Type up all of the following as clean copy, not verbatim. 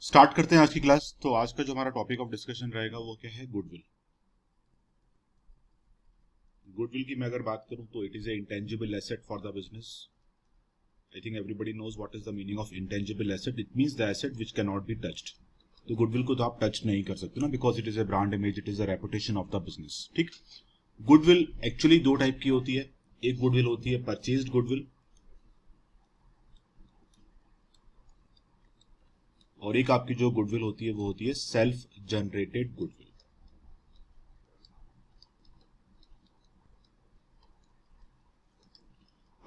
Start करते हैं आज की क्लास। तो आज का जो हमारा टॉपिक ऑफ डिस्कशन रहेगा वो क्या है? गुडविल। गुडविल की मैं अगर बात करूं तो it is a intangible asset for the business. I think everybody knows what is the meaning of intangible asset. It means the asset which can not be touched. तो गुडविल को तो आप टच नहीं कर सकते ना, because it is a brand image, it is a reputation of the business. ठीक। Goodwill actually दो टाइप की होती है। एक गुडविल होती है परचेज्ड गुडविल, और एक आपकी जो गुडविल होती है वो होती है self generated goodwill.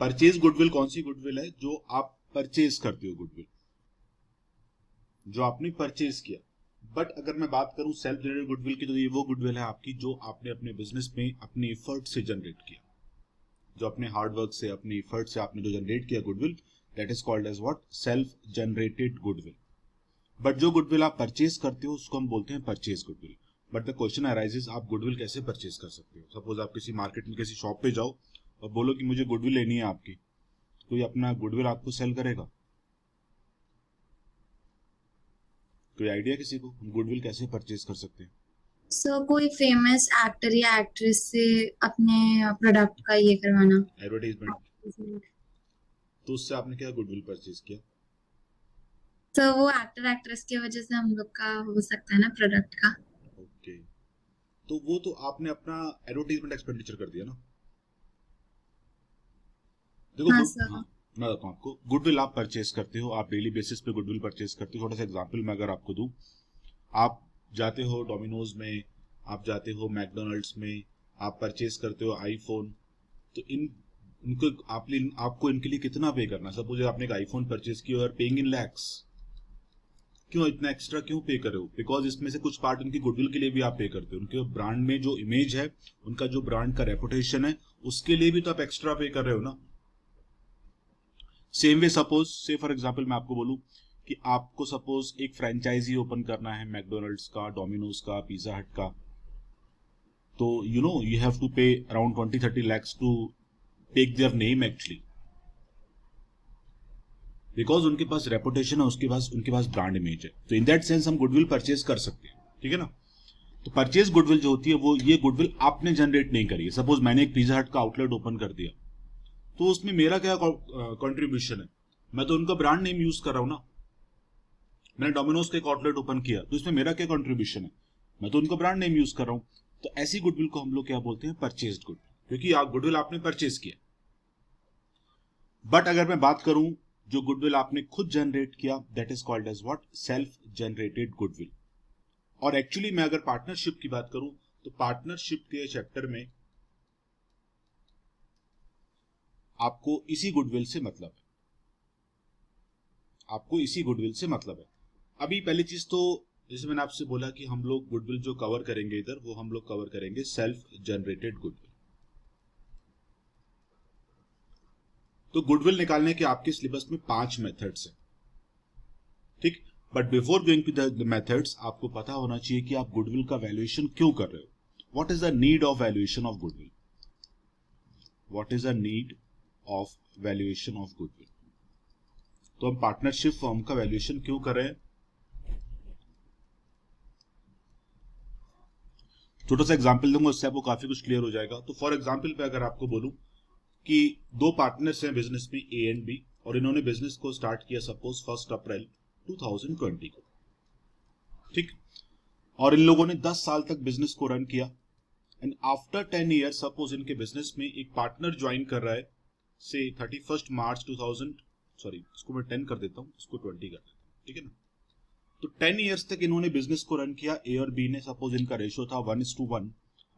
Purchase goodwill कौन सी गुडविल है? जो आप परचेज करते हो, गुडविल जो आपने परचेज किया। बट अगर मैं बात करूं सेल्फ जनरेटेड गुडविल की, तो ये वो गुडविल है आपकी जो आपने अपने बिजनेस में अपने एफर्ट से जनरेट किया, जो अपने हार्ड वर्क से, अपने एफर्ट से आपने जो जनरेट किया goodwill, that is called as what? Self generated goodwill. But जो गुडविल आप परचेज करते हो उसको हम बोलते हैं purchase goodwill. But the question arises, आप गुडविल कैसे परचेज कर सकते हो? सपोज आप किसी मार्केट में किसी शॉप पे जाओ और बोलो कि मुझे गुडविल लेनी है आपकी, कोई अपना गुडविल आपको सेल करेगा? कोई आइडिया किसी को, हम गुडविल कैसे परचेज कर सकते हैं? सर कोई फेमस एक्टर या एक्ट्रेस से अपने प्रोडक्ट का ये करवाना। एडवर्टाइजमेंट। तो उससे आपने क्या गुडविल परचेज किया? सर वो एक्टर एक्ट्रेस की वजह से हम लोग का हो सकता है ना प्रोडक्ट का। ओके। तो वो तो आपने अपना एडवर्टाइजमेंट एक्सपेंडिचर कर दिया ना। देखो हाँ गुड, हाँ, सर। मैं बताता हूँ आपको। गुडविल आप परचेज करते हो, आप डेली बेसिस पे गुडविल परचेज करते हो। थोड़ा सा एग्जांपल मैं अगर आपको दूं, आप जाते हो डोमिनोज में, आप जाते हो मैकडोनल्ड्स में, आप परचेज करते हो आईफोन। तो इन इनको आपको इनके लिए कितना पे करना? सपोज आपने एक आईफोन परचेज किया और पेइंग इन लैक्स। क्यों इतना एक्स्ट्रा क्यों पे कर रहे हो? बिकॉज इसमें से कुछ पार्ट उनकी गुडविल के लिए भी आप पे करते हो। उनके ब्रांड में जो इमेज है, उनका जो ब्रांड का रेपुटेशन है, उसके लिए भी तो आप एक्स्ट्रा पे कर रहे हो ना। सेम वे सपोज से फॉर एग्जांपल मैं आपको बोलूं कि आपको सपोज एक फ्रेंचाइजी ओपन करना है मैकडोनल्ड्स का, डोमिनोज का, पिज्जा हट का। तो you have to pay around 20-30 lakhs to take their name actually, because उनके पास रेपुटेशन है, उनके पास ब्रांड इमेज है। तो इन दैट सेंस हम गुडविल परचेज कर सकते हैं। ठीक है ना। तो परचेज गुडविल जो होती है वो ये गुडविल आपने जनरेट नहीं करी है। सपोज मैंने एक पिज्जा हट का आउटलेट ओपन कर दिया, तो उसमें मेरा क्या कंट्रीब्यूशन है? मैं तो उनका ब्रांड नेम यूज कर रहा हूं ना। मैंने डोमिनोज का एक आउटलेट ओपन किया, तो इसमें मेरा क्या कंट्रीब्यूशन है? मैं तो उनका ब्रांड नेम यूज कर रहा हूं। तो ऐसी गुडविल को हम लोग क्या बोलते हैं? परचेज गुडविल, क्योंकि आप गुडविल आपने परचेज किया। बट अगर मैं बात करूं जो गुडविल आपने खुद जनरेट किया, that is called as what? Self generated goodwill. और एक्चुअली मैं अगर पार्टनरशिप की बात करूं, तो पार्टनरशिप के चैप्टर में आपको इसी गुडविल से मतलब है। आपको इसी गुडविल से मतलब है। अभी पहली चीज तो, जैसे मैंने आपसे बोला कि हम लोग गुडविल जो कवर करेंगे इधर, वो हम लोग कवर करेंगे सेल्फ जनरेटेड गुडविल। तो गुडविल निकालने के आपके सिलेबस में 5 मेथड्स हैं। ठीक। But before going to the methods, आपको पता होना चाहिए कि आप गुडविल का वैल्यूएशन क्यों कर रहे हो। What is the need of valuation of goodwill? What is the need of valuation of goodwill? तो हम पार्टनरशिप फर्म का वैल्यूएशन क्यों कर रहे हैं? छोटा सा एग्जांपल दूंगा, उससे आपको काफी कुछ क्लियर हो जाएगा। तो फॉर एग्जांपल पे अगर आपको बोलूं कि दो पार्टनर्स हैं बिजनेस में, ए एंड बी, और इन्होंने बिजनेस को स्टार्ट किया सपोज 1 अप्रैल 2020 को। ठीक। और इन लोगों ने 10 साल तक बिजनेस को रन किया। एंड आफ्टर 10 ईयर सपोज इनके बिजनेस में एक पार्टनर ज्वाइन कर रहा है, से 31 मार्च 2000, सॉरी इसको मैं 10 कर देता हूं, इसको 20 कर देता हूं। ठीक है ना। तो 10 ईयर्स तक इन्होंने बिजनेस को रन किया, ए और बी ने। सपोज इनका रेशियो था 1:1,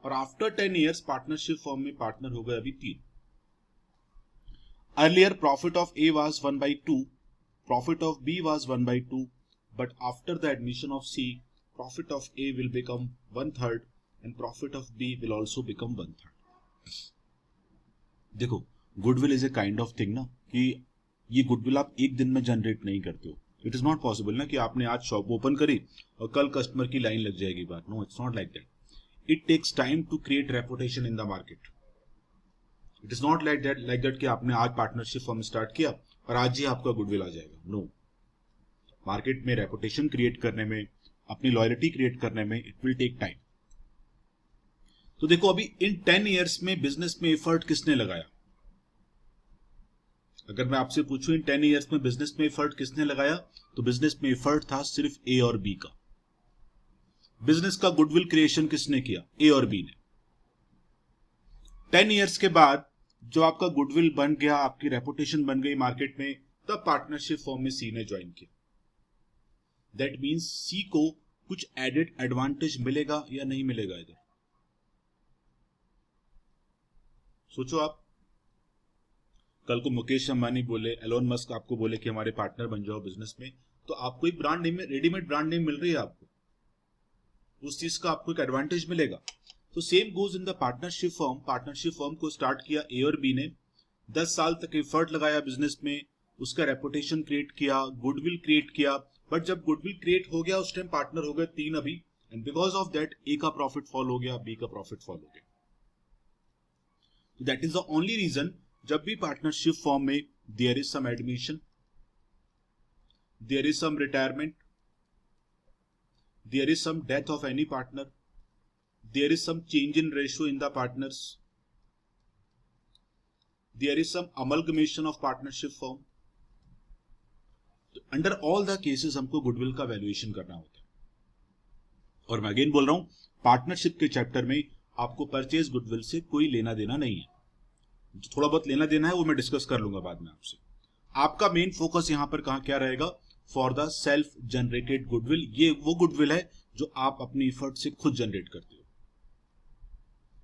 और आफ्टर 10 ईयर्स पार्टनरशिप फॉर्म में पार्टनर हो गए अभी 3। Earlier profit of A was 1/2, profit of B was 1/2, but after the admission of C, profit of A will become 1/3 and profit of B will also become 1/3। देखो, goodwill is a kind of thing ना, कि ये goodwill आप एक दिन में generate नहीं करते हो। इट इज नॉट पॉसिबल ना कि आपने आज शॉप ओपन करी और कल कस्टमर की लाइन लग जाएगी बात। No, it's not like that. It takes time to create reputation in the market. It is not like that कि आपने आज पार्टनरशिप फॉर्म स्टार्ट किया और आज ही आपका गुडविल आ जाएगा। नो। मार्केट में रेपुटेशन क्रिएट करने में, अपनी लॉयल्टी क्रिएट करने में इट विल टेक टाइम। तो देखो अभी इन 10 ईयर्स में बिजनेस में एफर्ट किसने लगाया? अगर मैं आपसे पूछूं इन 10 ईयर्स में बिजनेस में एफर्ट किसने लगाया, तो बिजनेस में एफर्ट था सिर्फ ए और बी का। बिजनेस का गुडविल क्रिएशन किसने किया? ए और बी ने। 10 ईयर्स के बाद जो आपका गुडविल बन गया, आपकी रेपुटेशन बन गई मार्केट में, तब पार्टनरशिप फॉर्म में सी ने ज्वाइन किया। दैट मींस सी को कुछ एडेड एडवांटेज मिलेगा या नहीं मिलेगा? इधर सोचो आप, कल को मुकेश अंबानी बोले, एलोन मस्क आपको बोले कि हमारे पार्टनर बन जाओ बिजनेस में, तो आपको एक ब्रांड नेम में, रेडीमेड ब्रांड नेम मिल रही है आपको, उस चीज का आपको एक एडवांटेज मिलेगा। तो same goes in the partnership form. Partnership form को स्टार्ट किया ए और बी ने, 10 साल तक एफर्ट लगाया बिजनेस में, उसका रेपुटेशन क्रिएट किया, गुडविल क्रिएट किया। बट जब गुडविल क्रिएट हो गया उस टाइम पार्टनर हो गए 3 अभी, एंड बिकॉज ऑफ दैट ए का प्रॉफिट फॉल हो गया, बी का प्रॉफिट फॉल हो गया। That is the only reason, जब भी पार्टनरशिप फॉर्म में there is some admission, there is some retirement, there is some death of any partner, there is some change in ratio in the partners, there is some amalgamation of partnership firm, तो under all the cases हमको goodwill का valuation करना होता है। और मैं again बोल रहा हूं, पार्टनरशिप के चैप्टर में आपको परचेज गुडविल से कोई लेना देना नहीं है। जो थोड़ा बहुत लेना देना है वो मैं डिस्कस कर लूंगा बाद में आपसे। आपका मेन फोकस यहां पर कहां क्या रहेगा? For the self generated goodwill. ये वो गुडविल है जो आप अपनी एफर्ट से खुद जनरेट करते हो।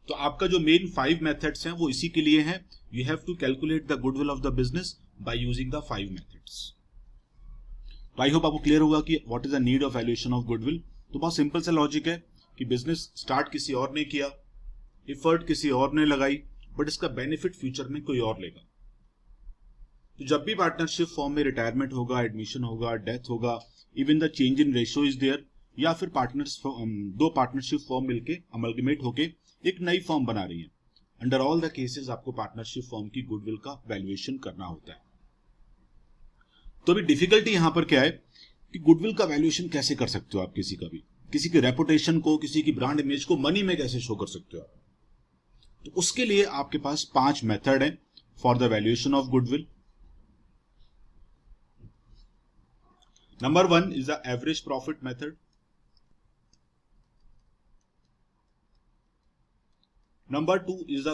तो आपका जो मेन 5 मेथड्स हैं वो इसी के लिए हैं। You have to calculate the goodwill of the business by using the 5 methods. तो आई होप आपको क्लियर होगा कि what is the need of valuation of goodwill. तो बहुत सिंपल सा लॉजिक है कि बिजनेस स्टार्ट किसी और ने किया, एफर्ट किसी और ने लगाई, बट इसका बेनिफिट फ्यूचर में कोई और लेगा। तो जब भी पार्टनरशिप फॉर्म में रिटायरमेंट होगा, एडमिशन होगा, डेथ होगा, even the change in ratio is there, या फिर दो पार्टनरशिप फॉर्म मिलके अमलगमेट होके एक नई फॉर्म बना रही है, अंडर ऑल द केसेस आपको पार्टनरशिप फॉर्म की गुडविल का वैल्यूएशन करना होता है। तो अभी डिफिकल्टी यहां पर क्या है कि गुडविल का वैल्यूएशन कैसे कर सकते हो आप? किसी की रेपुटेशन को, किसी की ब्रांड इमेज को मनी में कैसे शो कर सकते हो आप? तो उसके लिए आपके पास 5 मेथड है for the valuation of goodwill. Number 1 is the average profit method. Number 2 is the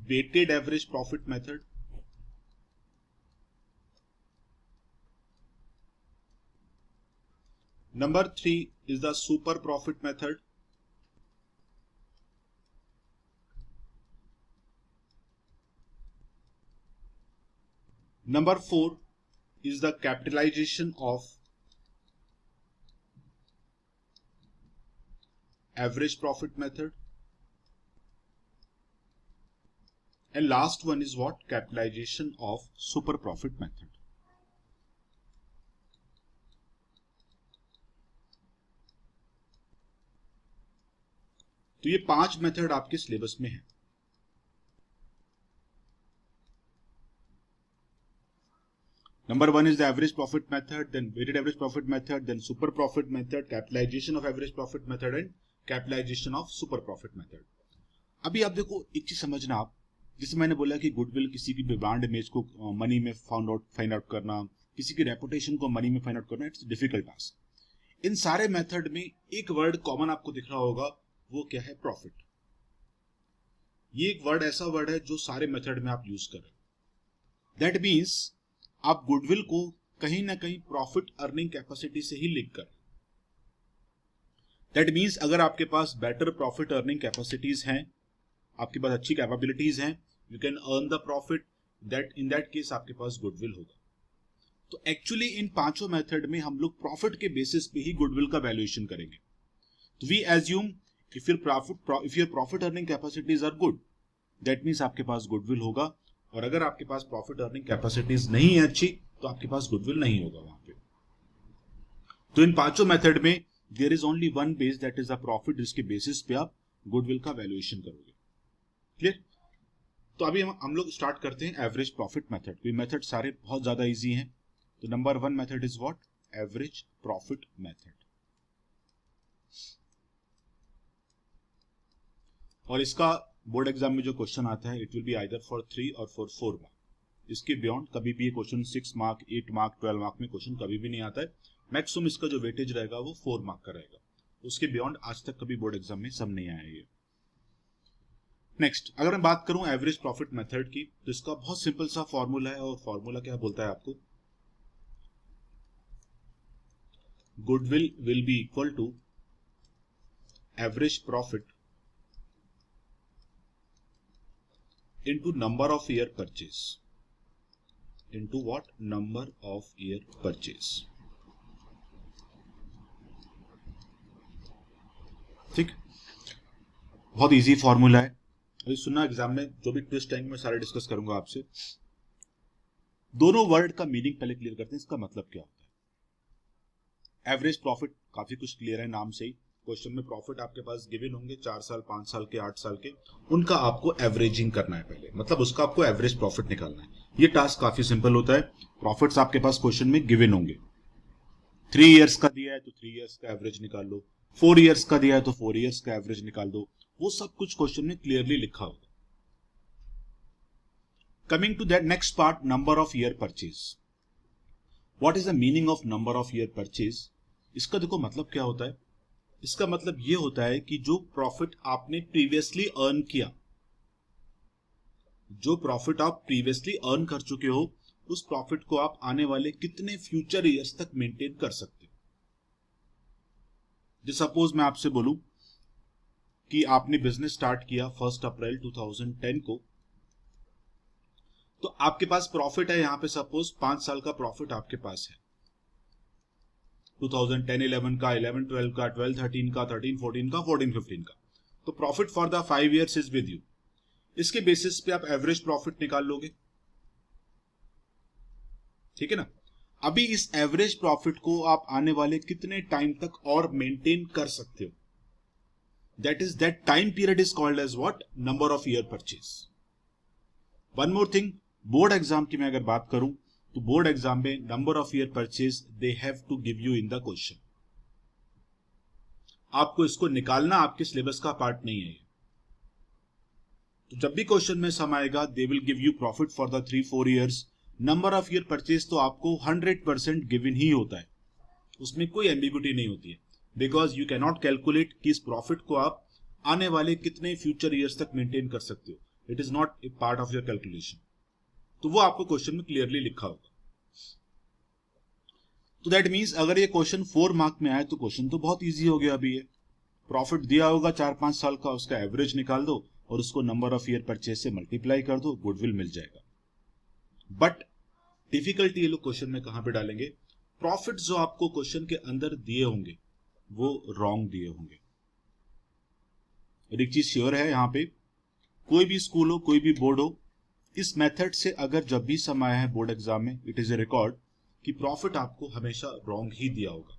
weighted average profit method. Number 3 is the super profit method. Number 4 is the capitalization of average profit method, and last one is what? Capitalization of super profit method. तो ये 5 method आपके syllabus में है। Number 1 is the average profit method, then weighted average profit method, then super profit method, capitalization of average profit method and capitalization of super profit method. अभी आप देखो एक चीज समझना आप, जैसे मैंने बोला कि गुडविल, किसी की ब्रांड इमेज को मनी में फाइंड आउट करना, किसी की रेपुटेशन को मनी में फाइंड आउट करना, इट्स डिफिकल्ट टास्क। इन सारे मेथड में एक वर्ड कॉमन आपको दिख रहा होगा, वो क्या है? प्रॉफिट। ये एक वर्ड ऐसा वर्ड है जो सारे मेथड में आप यूज कर रहे हो। दैट मीन्स आप गुडविल को कहीं ना कहीं प्रॉफिट अर्निंग कैपेसिटी से ही लिंक कर। दैट मीन्स अगर आपके पास बेटर प्रॉफिट अर्निंग कैपेसिटीज हैं, आपके पास अच्छी कैपेबिलिटीज हैं, you can earn the profit, that in that case आपके पास गुडविल होगा। तो एक्चुअली इन 5 मेथड में हम लोग प्रॉफिट के बेसिस पे ही गुडविल का वैल्यूएशन करेंगे। तो we assume if your profit earning capacities are good, that means आपके पास गुडविल होगा, और अगर आपके पास प्रॉफिट अर्निंग कैपेसिटीज नहीं है अच्छी, तो आपके पास गुडविल नहीं होगा वहां पे। तो इन 5 मेथड में there is only one base, that is the profit, जिसके बेसिस पे आप गुडविल का वैल्यूएशन करोगे। क्लियर? तो अभी हम लोग स्टार्ट करते हैं एवरेज प्रॉफिट मेथड। ये मेथड सारे बहुत ज्यादा इजी हैं। तो number 1 method is what? Average profit method. और इसका बोर्ड एग्जाम में जो क्वेश्चन आता है it will be either for 3 और फॉर 4 मार्क। इसके बियॉन्ड कभी भी ये क्वेश्चन 6 मार्क, 8 मार्क, 12 मार्क में क्वेश्चन कभी भी नहीं आता है। मैक्सिमम इसका जो वेटेज रहेगा वो 4 मार्क का रहेगा। उसके बियॉन्ड आज तक कभी बोर्ड एग्जाम में सब नहीं आया ये। नेक्स्ट, अगर मैं बात करूं एवरेज प्रॉफिट मेथड की, तो इसका बहुत सिंपल सा फॉर्मूला है। और फॉर्मूला क्या बोलता है आपको? Goodwill will be equal to average profit into number of year purchase, into what? Number of year purchase। ठीक, बहुत इजी फॉर्मूला है। अभी सुनना, एग्जाम में जो भी ट्विस्ट आएंगे मैं सारे डिस्कस करूंगा आपसे। दोनों वर्ड का मीनिंग पहले क्लियर करते हैं, इसका मतलब क्या होता है। एवरेज प्रॉफिट काफी कुछ क्लियर है नाम से ही। क्वेश्चन में प्रॉफिट आपके पास गिवन होंगे 4 साल, 5 साल के, 8 साल के, उनका आपको एवरेजिंग करना है पहले, मतलब उसका आपको एवरेज प्रॉफिट निकालना है। ये टास्क काफी सिंपल होता है। प्रॉफिट्स आपके पास क्वेश्चन में गिवन होंगे। 3 इयर्स का दिया है तो 3 इयर्स का एवरेज निकाल लो, 4 इयर्स का दिया है तो 4 इयर्स का एवरेज निकाल दो। वो सब कुछ क्वेश्चन में क्लियरली लिखा होगा। Coming to that next part, number of year purchase. What is the meaning of number of year purchase? इसका देखो मतलब क्या होता है। इसका मतलब यह होता है कि जो प्रॉफिट आपने प्रीवियसली अर्न किया, जो प्रॉफिट आप प्रीवियसली अर्न कर चुके हो, उस प्रॉफिट को आप आने वाले कितने फ्यूचर ईयर्स तक मेंटेन कर सकते हो। जैसे सपोज मैं आपसे बोलूं कि आपने बिजनेस स्टार्ट किया 1 अप्रैल 2010 को, तो आपके पास प्रॉफिट है यहां पे सपोज 5 साल का प्रॉफिट आपके पास है। 2010-11 का, 11-12 का, 12-13 का, 13-14 का, 14-15 का। तो profit for the 5 years is with you. इसके बेसिस पे आप एवरेज प्रॉफिट निकाल लोगे, ठीक है ना। अभी इस एवरेज प्रॉफिट को आप आने वाले कितने टाइम तक और मेंटेन कर सकते हो, that time period is called as what? Number of year purchase. One more thing, board exam की मैं अगर बात करूं तो बोर्ड एग्जाम में number of year purchase they have to give you in the question. आपको इसको निकालना आपके सिलेबस का पार्ट नहीं है। तो जब भी क्वेश्चन में सम आएगा they will give you profit for the 3-4 years. Number of year purchase तो आपको 100% गिवन ही होता है, उसमें कोई एम्बिग्यूटी नहीं होती है। बिकॉज यू कैनॉट कैलकुलेट कि इस प्रॉफिट को आप आने वाले कितने फ्यूचर ईयर्स तक मेंटेन कर सकते हो। It is not A part of your calculation. तो वो आपको क्वेश्चन में क्लियरली लिखा होगा। तो दैट मीन्स अगर ये क्वेश्चन 4 मार्क में आए तो क्वेश्चन तो बहुत इजी हो गया। अभी ये प्रॉफिट दिया होगा 4-5 साल का, उसका एवरेज निकाल दो और उसको नंबर ऑफ ईयर परचेज से मल्टीप्लाई कर दो, गुडविल मिल जाएगा। बट डिफिकल्टी ये लोग क्वेश्चन में कहां पे डालेंगे? प्रॉफिट जो आपको क्वेश्चन के अंदर दिए होंगे वो रॉन्ग दिए होंगे। और एक चीज श्योर है, यहां पे कोई भी स्कूल हो, कोई भी बोर्ड हो, इस मेथड से अगर जब भी सम आया है बोर्ड एग्जाम में, इट इज ए रिकॉर्ड कि प्रॉफिट आपको हमेशा रॉन्ग ही दिया होगा।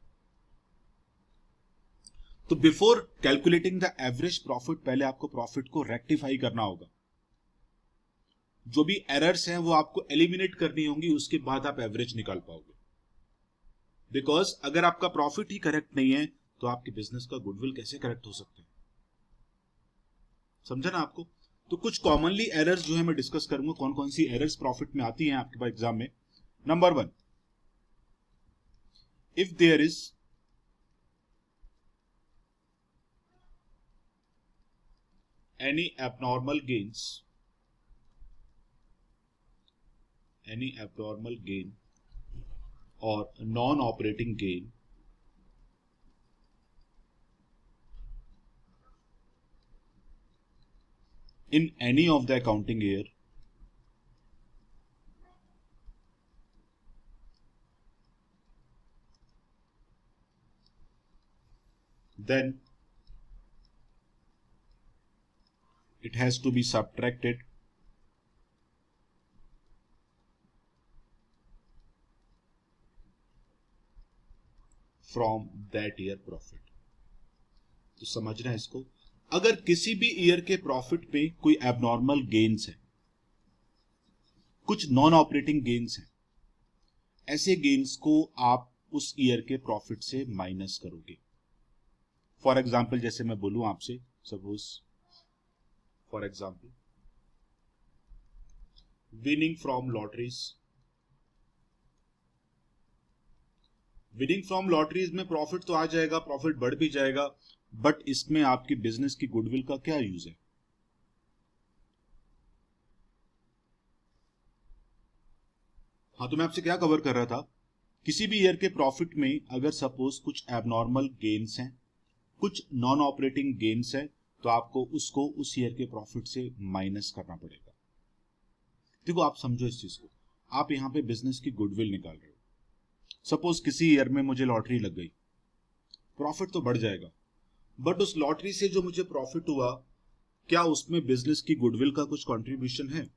तो before calculating the average profit, पहले आपको प्रॉफिट को रेक्टिफाई करना होगा। जो भी एरर्स हैं वो आपको एलिमिनेट करनी होंगी, उसके बाद आप एवरेज निकाल पाओगे। बिकॉज अगर आपका प्रॉफिट ही करेक्ट नहीं है तो आपके बिजनेस का गुडविल कैसे करेक्ट हो सकते हैं? समझा ना आपको? तो कुछ कॉमनली एरर्स जो है मैं डिस्कस करूंगा, कौन कौन सी एरर्स प्रॉफिट में आती हैं आपके पास एग्जाम में। Number 1, if there is any abnormal gain or non-operating gain in any of the accounting year, then it has to be subtracted from that year profit। तो समझना है इसको। अगर किसी भी ईयर के प्रॉफिट पे कोई एबनॉर्मल गेन्स है, कुछ नॉन ऑपरेटिंग गेन्स हैं, ऐसे गेन्स को आप उस ईयर के प्रॉफिट से माइनस करोगे। फॉर एग्जाम्पल जैसे मैं बोलूं आपसे, suppose for example winning from lotteries, winning from lotteries में प्रॉफिट तो आ जाएगा, प्रॉफिट बढ़ भी जाएगा, बट इसमें आपकी बिजनेस की गुडविल का क्या यूज है? हाँ, तो मैं आपसे क्या कवर कर रहा था, किसी भी ईयर के प्रॉफिट में अगर सपोज कुछ एबनॉर्मल गेन्स हैं, कुछ नॉन ऑपरेटिंग गेन्स हैं, तो आपको उसको उस ईयर के प्रॉफिट से माइनस करना पड़ेगा। देखो आप समझो इस चीज को, आप यहां पे बिजनेस की गुडविल निकाल रहे हो। सपोज किसी ईयर में मुझे लॉटरी लग गई, प्रॉफिट तो बढ़ जाएगा, बट उस लॉटरी से जो मुझे प्रॉफिट हुआ, क्या उसमें बिजनेस की गुडविल का कुछ कंट्रीब्यूशन है?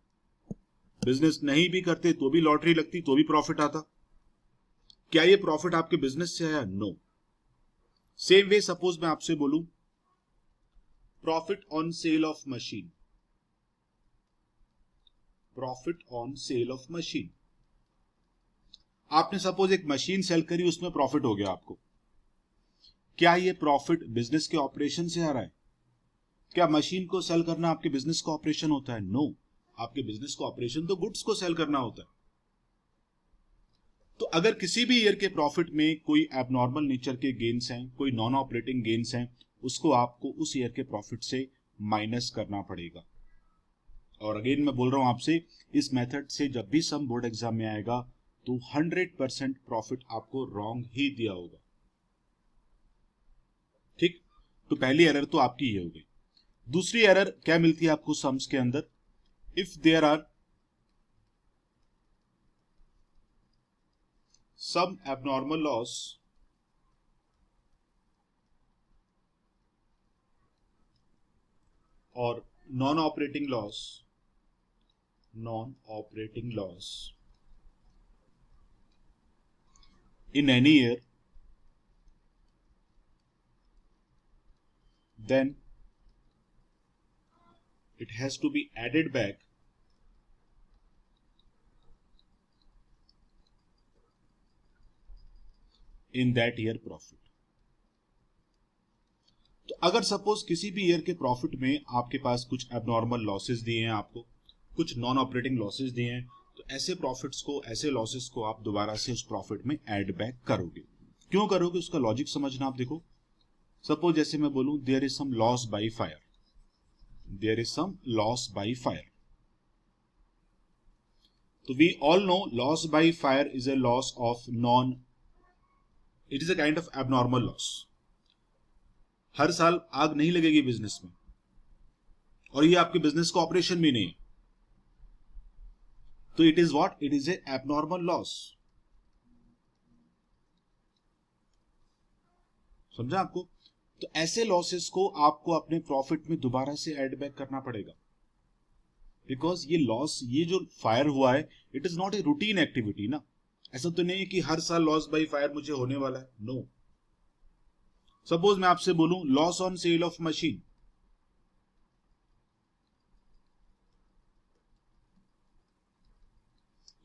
बिजनेस नहीं भी करते तो भी लॉटरी लगती तो भी प्रॉफिट आता। क्या ये प्रॉफिट आपके बिजनेस से आया? नो। सेम वे सपोज मैं आपसे बोलूं profit on sale of machine, profit on sale of machine, आपने सपोज एक मशीन सेल करी, उसमें प्रॉफिट हो गया आपको, क्या ये प्रॉफिट बिजनेस के ऑपरेशन से आ रहा है? क्या मशीन को सेल करना आपके बिजनेस का ऑपरेशन होता है? नो। आपके बिजनेस का ऑपरेशन तो गुड्स को सेल करना होता है। तो अगर किसी भी ईयर के प्रॉफिट में कोई एबनॉर्मल नेचर के गेन्स हैं, कोई नॉन ऑपरेटिंग गेन्स हैं, उसको आपको उस ईयर के प्रॉफिट से माइनस करना पड़ेगा। और अगेन मैं बोल रहा हूं आपसे, इस मेथड से जब भी सम बोर्ड एग्जाम में आएगा तो 100% प्रॉफिट आपको रॉन्ग ही दिया होगा। ठीक, तो पहली एरर तो आपकी ये हो गई। दूसरी एरर क्या मिलती है आपको सम्स के अंदर? If there are some abnormal loss or non-operating loss in any year, then it has to be added back in that year profit। तो अगर सपोज किसी भी ईयर के प्रॉफिट में आपके पास कुछ एबनॉर्मल लॉसेस दिए हैं, आपको कुछ नॉन ऑपरेटिंग लॉसेस दिए हैं, तो ऐसे प्रॉफिट्स को, ऐसे लॉसेस को आप दोबारा से उस प्रॉफिट में ऐड बैक करोगे। क्यों करोगे? उसका लॉजिक समझना। आप देखो, सपोज जैसे मैं बोलूं there is some loss by fire, there is some loss by fire, तो we all know loss by fire is a loss of non, it is a kind of abnormal loss. हर साल आग नहीं लगेगी business में, और ये आपके बिजनेस का ऑपरेशन भी नहीं है, तो it is what? It is A abnormal loss. समझा आपको? तो ऐसे लॉसेस को आपको अपने प्रॉफिट में दोबारा से ऐड बैक करना पड़ेगा, बिकॉज ये लॉस, ये जो फायर हुआ है, it is not a routine activity ना। ऐसा तो नहीं है कि हर साल लॉस बाय फायर मुझे होने वाला है, नो। सपोज मैं आपसे बोलूं loss on sale of machine,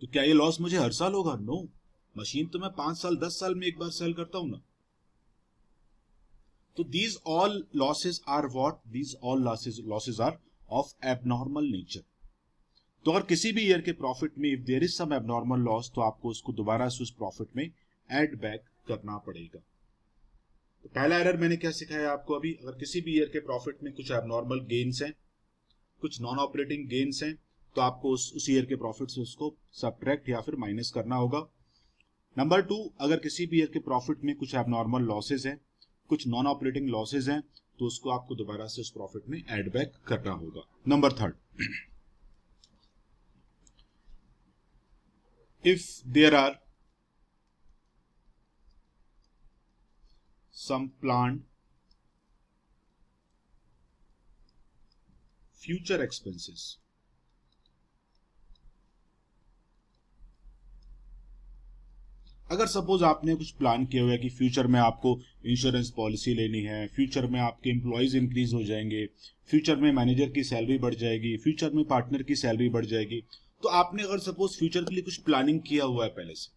तो क्या ये लॉस मुझे हर साल होगा? नो। मशीन तो मैं 5 साल 10 साल में एक बार सेल करता हूं ना। तो these all losses are what? These all losses are of abnormal nature। तो अगर किसी भी ईयर के प्रॉफिट में if there is some abnormal loss, तो आपको उसको दोबारा से उस प्रॉफिट में ऐड बैक करना पड़ेगा। तो पहला एरर मैंने क्या सिखाया आपको अभी? अगर किसी भी ईयर के प्रॉफिट में कुछ एबनॉर्मल गेन्स हैं, कुछ नॉन ऑपरेटिंग गेन्स हैं, तो आपको उस ईयर के प्रॉफिट से उसको सब्ट्रैक्ट या फिर माइनस करना होगा। नंबर 2, अगर किसी भी ईयर के प्रॉफिट में कुछ एबनॉर्मल लॉसेज हैं, कुछ नॉन ऑपरेटिंग लॉसेज हैं, तो उसको आपको दोबारा से उस प्रॉफिट में ऐड बैक करना होगा। Number 3, if there are some planned future expenses, अगर सपोज आपने कुछ प्लान किया हुआ है कि फ्यूचर में आपको इंश्योरेंस पॉलिसी लेनी है, फ्यूचर में आपके एम्प्लॉयज इंक्रीज हो जाएंगे, फ्यूचर में मैनेजर की सैलरी बढ़ जाएगी, फ्यूचर में पार्टनर की सैलरी बढ़ जाएगी, तो आपने अगर सपोज फ्यूचर के लिए कुछ प्लानिंग किया हुआ है पहले से,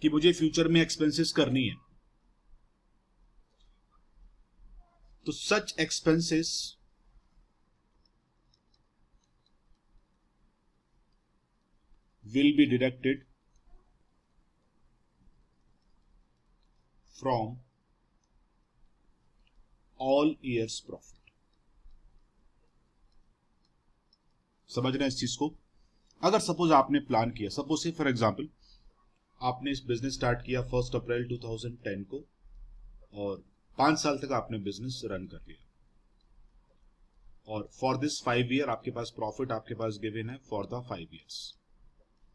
कि मुझे फ्यूचर में एक्सपेंसेस करनी है, तो सच expenses will be deducted from all years profit। समझ रहे हैं इस चीज को? अगर सपोज आपने प्लान किया, सपोज से फॉर एग्जांपल आपने इस बिजनेस स्टार्ट किया 1 अप्रैल 2010 को और 5 साल तक आपने बिजनेस रन कर लिया, और फॉर दिस 5 ईयर आपके पास प्रॉफिट आपके पास गिवन है फॉर द 5 ईयर्स,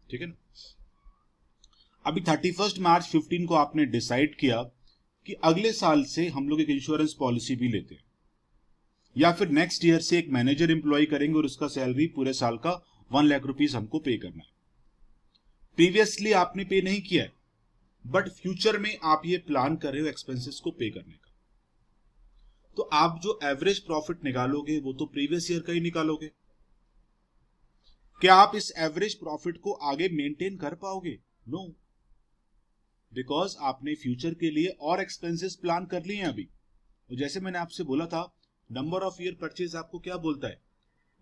ठीक है ना। अभी 31 मार्च 15 को आपने डिसाइड किया कि अगले साल से हम लोग एक इंश्योरेंस पॉलिसी भी लेते हैं, या फिर नेक्स्ट ईयर से एक मैनेजर एम्प्लॉय करेंगे और उसका सैलरी पूरे साल का 1 लाख रुपीस हमको पे करना है। प्रीवियसली आपने पे नहीं किया है, बट फ्यूचर में आप ये प्लान कर रहे हो एक्सपेंसेस को पे करने का, तो आप जो एवरेज प्रॉफिट निकालोगे वो तो प्रीवियस ईयर का ही निकालोगे। क्या आप इस एवरेज प्रॉफिट को आगे मेंटेन कर पाओगे? नो, बिकॉज आपने फ्यूचर के लिए और एक्सपेंसेस प्लान कर लिए हैं अभी। और जैसे मैंने आपसे बोला था, नंबर ऑफ ईयर परचेज आपको क्या बोलता है?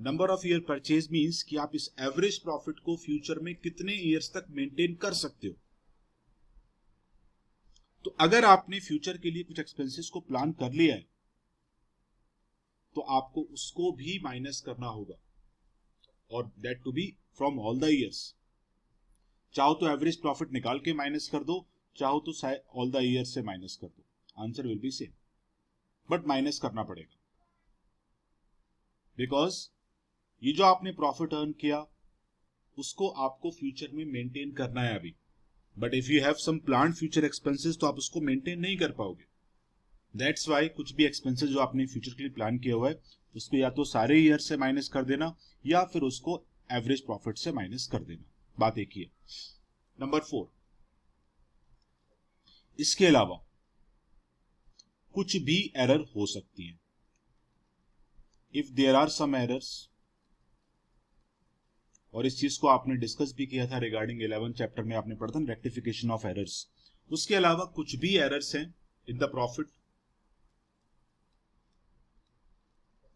Number of year purchase means कि आप इस एवरेज प्रॉफिट को फ्यूचर में कितने ईयर्स तक मेंटेन कर सकते हो। तो अगर आपने फ्यूचर के लिए कुछ एक्सपेंसेस को प्लान कर लिया है, तो आपको उसको भी माइनस करना होगा, और that to be from all the years. चाहो तो एवरेज प्रॉफिट निकाल के माइनस कर दो, चाहो तो ऑल द ईयर से माइनस कर दो, answer will be same, but minus करना पड़ेगा, बिकॉज ये जो आपने प्रॉफिट अर्न किया उसको आपको फ्यूचर में मेंटेन करना है अभी। But if you have some planned future expenses तो आप उसको मेंटेन नहीं कर पाओगे। दैट्स वाई कुछ भी एक्सपेंसेस जो आपने फ्यूचर के लिए प्लान किया हुआ है उसको या तो सारे ईयर से माइनस कर देना, या फिर उसको एवरेज प्रॉफिट से माइनस कर देना, बात एक ही है। नंबर 4, इसके अलावा कुछ भी एरर हो सकती है। If there are some errors, और इस चीज को आपने डिस्कस भी किया था रिगार्डिंग 11 चैप्टर में, आपने पढ़ा था रेक्टिफिकेशन ऑफ एरर्स। उसके अलावा कुछ भी एरर्स हैं इन द प्रॉफिट,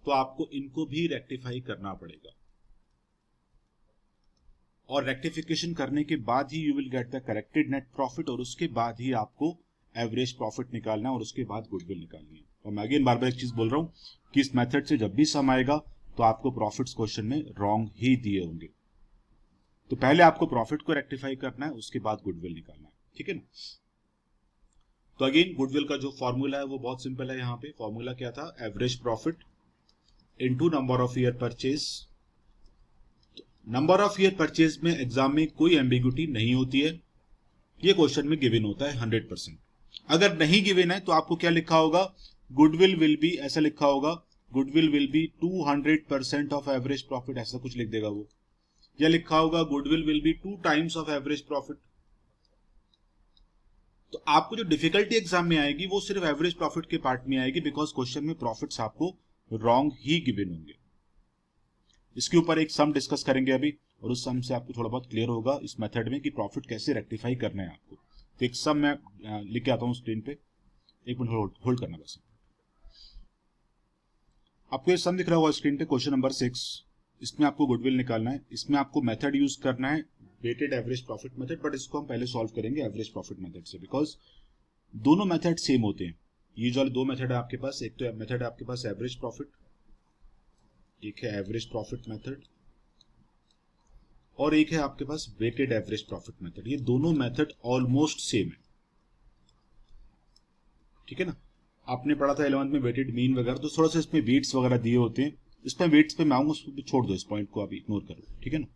तो आपको इनको भी रेक्टिफाई करना पड़ेगा, और रेक्टिफिकेशन करने के बाद ही you will get the corrected net profit, और उसके बाद ही आपको एवरेज प्रॉफिट निकालना है, और उसके बाद गुडविल निकालनी है। और मैं अगेन बार बार एक चीज बोल रहा हूं कि इस मेथड से जब भी सम आएगा तो आपको प्रॉफिट्स क्वेश्चन में रॉन्ग ही दिए होंगे। तो पहले आपको प्रॉफिट को रेक्टिफाई करना है, उसके बाद गुडविल निकालना है, ठीक है ना। तो अगेन गुडविल का जो फॉर्मूला है वो बहुत सिंपल है। यहाँ पे फॉर्मूला क्या था? Average profit into number of year purchase. Number of year purchase में एग्जाम में कोई एम्बिग्यूटी नहीं होती है, ये क्वेश्चन में गिवन होता है 100%। अगर नहीं गिवन है तो आपको क्या लिखा होगा? गुडविल विल बी, ऐसा लिखा होगा, goodwill will B 200% of average profit, ऐसा कुछ लिख देगा वो। या लिखा होगा goodwill will B 2 times of average profit. तो आपको जो डिफिकल्टी एग्जाम में आएगी वो सिर्फ एवरेज प्रॉफिट के पार्ट में आएगी, बिकॉज क्वेश्चन में प्रॉफिट्स आपको रॉन्ग ही गिवन होंगे। इसके ऊपर एक सम डिस्कस करेंगे अभी, और उस सम से आपको थोड़ा बहुत क्लियर होगा इस मेथड में कि प्रॉफिट कैसे रेक्टिफाई करना है आपको। तो एक सम मैं लिख के आता हूं स्क्रीन पे, एक मिनट होल्ड करना बस। आपको ये सम दिख रहा होगा स्क्रीन पे, क्वेश्चन नंबर 6। इसमें आपको गुडविल निकालना है, इसमें आपको मेथड यूज करना है weighted average profit method, but इसको हम पहले सॉल्व करेंगे एवरेज प्रॉफिट मेथड से, बिकॉज दोनों मेथड सेम होते हैं। ये जो दो मेथड है आपके पास, एक तो मेथड है आपके पास एवरेज प्रॉफिट, एक है एवरेज प्रॉफिट मेथड, और एक है आपके पास वेटेड एवरेज प्रॉफिट मेथड। ये दोनों मेथड ऑलमोस्ट सेम है, ठीक है ना। आपने पढ़ा था 11th में वेटेड मीन वगैरह, तो थोड़ा सा इसमें वेट्स वगैरह दिए होते हैं, इसमें वेट्स पे मैं आऊंगा, उसको छोड़ दो, इस पॉइंट को अभी इग्नोर करो, ठीक है ना।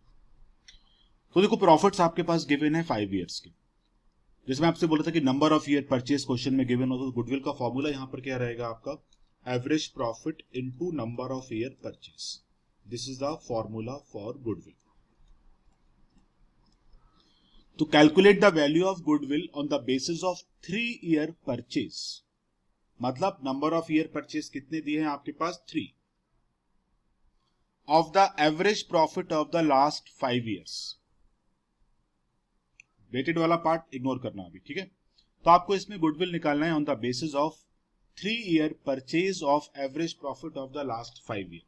तो देखो प्रॉफिट्स आपके पास गिवन है 5 ईयर्स के। जैसे मैं आपसे बोला था कि number of year purchase question में गिवन हो, तो गुडविल का फॉर्मूला यहां पर क्या रहेगा आपका? Average profit into number of year purchase. This is the formula for goodwill. तो calculate the value of goodwill on the basis of 3 year purchase. मतलब नंबर ऑफ ईयर परचेज कितने दिए हैं आपके पास? 3 of the average profit of the last 5 years. Weighted वाला part ignore करना अभी, ठीक है। तो आपको इसमें गुडविल निकालना है on the basis of 3 year purchase of average profit of the last 5 year.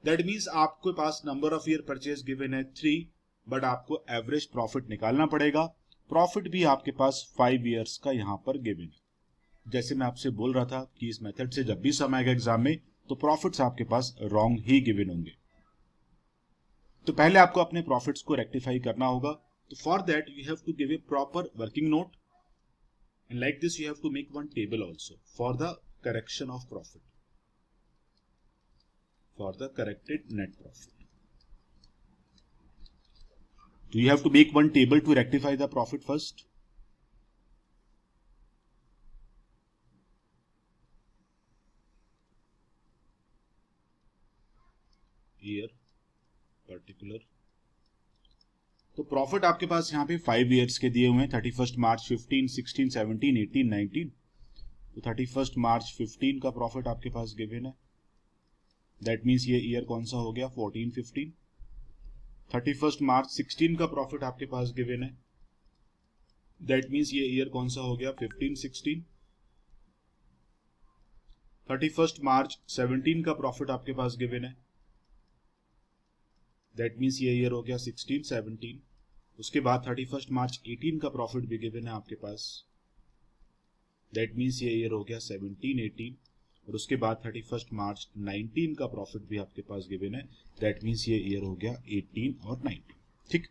That means आपके पास number of year purchase given है 3, बट आपको एवरेज प्रॉफिट निकालना पड़ेगा। प्रॉफिट भी आपके पास 5 ईयर्स का यहां पर गिवन है। जैसे मैं आपसे बोल रहा था कि इस मेथड से जब भी सम आएगा एग्जाम में तो प्रॉफिट्स आपके पास रॉन्ग ही गिवन होंगे। तो पहले आपको अपने प्रॉफिट्स को रेक्टिफाई करना होगा। तो for that you have to give a proper working note and like this you have to make one table also for the correction of profit, for the corrected net profit. So you have to make one table to rectify the profit first. Year particular. तो profit आपके पास यहाँ पे 5 years के दिए हुए हैं, 31 March 15, 16, 17, 18, 19। तो 31 March 15 का प्रॉफिट आपके पास गिवन है। दैट मीन्स ये ईयर कौन सा हो गया, 14, 15। 31 मार्च 16 का प्रॉफिट आपके पास गिवन है। दैट मीन्स ये ईयर कौन सा हो गया, 15, 16। 31 मार्च 17 का प्रॉफिट आपके पास गिवन है। दैट मीन्स ये ईयर हो गया 16, 17। उसके बाद 31 मार्च 18 का प्रॉफिट भी गिवन है आपके पास। दैट मीन्स ये ईयर हो गया 17, 18। और उसके बाद 31 मार्च 19 का प्रॉफिट भी आपके पास गिवन है। दैट मीन्स ये ईयर हो गया 18 और 19। ठीक,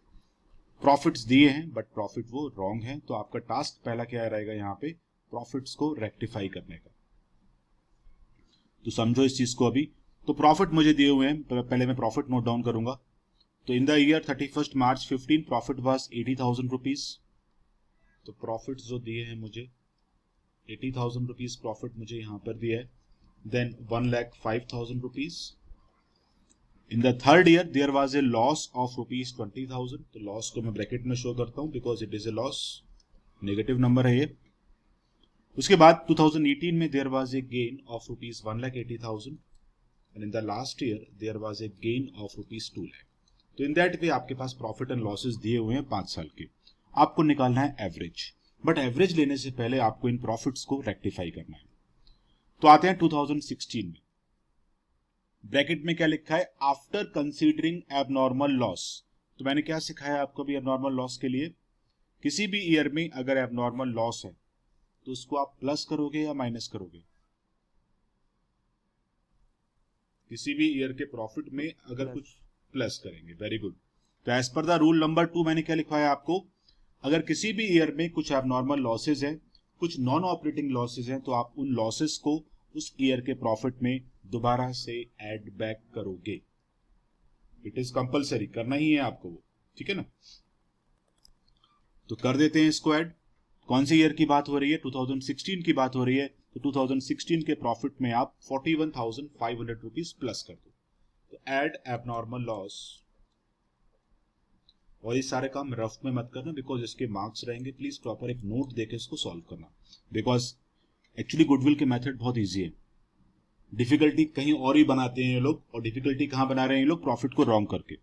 प्रॉफिट्स दिए हैं बट प्रॉफिट वो रॉन्ग है। तो आपका टास्क पहला क्या रहेगा यहाँ पे, प्रॉफिट्स को रेक्टिफाई करने का। तो समझो इस चीज को अभी। तो प्रॉफिट मुझे दिए हुए हैं, पहले मैं प्रॉफिट नोट डाउन करूंगा। तो in the year 31 March 15 profit was 80,000 rupees. तो प्रॉफिट जो दिए हैं मुझे 80,000 रुपीज प्रॉफिट मुझे यहां पर दिया है। Then 1,05,000 rupees. In the third year there was a loss of rupees 20,000. तो लॉस को मैं ब्रैकेट में शो करता हूं because it is A loss, negative number है ये। उसके बाद 2018 में there was a gain of rupees 1,80,000 and in the last year there was a gain of rupees 2 lakh. तो इन दैट वे आपके पास प्रॉफिट एंड लॉसेस दिए हुए हैं 5 साल के। आपको निकालना है एवरेज, बट एवरेज लेने से पहले आपको इन प्रॉफिट्स को रेक्टिफाई करना है। तो आते हैं 2016 में। ब्रैकेट में क्या लिखा है, आफ्टर कंसीडरिंग एबनॉर्मल लॉस। तो मैंने क्या सिखाया आपको भी एबनॉर्मल लॉस के लिए, किसी भी ईयर में अगर एबनॉर्मल लॉस है तो उसको आप प्लस करोगे या माइनस करोगे। किसी भी ईयर के प्रॉफिट में अगर कुछ प्लस करेंगे, वेरी गुड। तो as per the rule number 2 मैंने क्या लिखवाया आपको, अगर किसी भी ईयर में कुछ एबनॉर्मल लॉसेज है, कुछ नॉन ऑपरेटिंग लॉसेज हैं, तो आप उन लॉसेस को उस ईयर के प्रॉफिट में दोबारा से ऐड बैक करोगे। इट इज कंपलसरी, करना ही है आपको वो, ठीक है ना। तो कर देते हैं इसको ऐड। कौन से ईयर की बात हो रही है, 2016 की बात हो रही है। तो 2016 के प्रॉफिट में आप 41,500 रुपीज प्लस कर दो। तो ऐड एबनॉर्मल लॉस। और ये सारे काम रफ में मत करना बिकॉज इसके मार्क्स रहेंगे। प्लीज प्रॉपर एक नोट देके इसको सॉल्व करना, बिकॉज एक्चुअली गुडविल के मेथड बहुत इजी है। डिफिकल्टी कहीं और ही बनाते हैं ये लोग, और डिफिकल्टी कहां बना रहे हैं ये लोग, प्रॉफिट को रॉन्ग करके।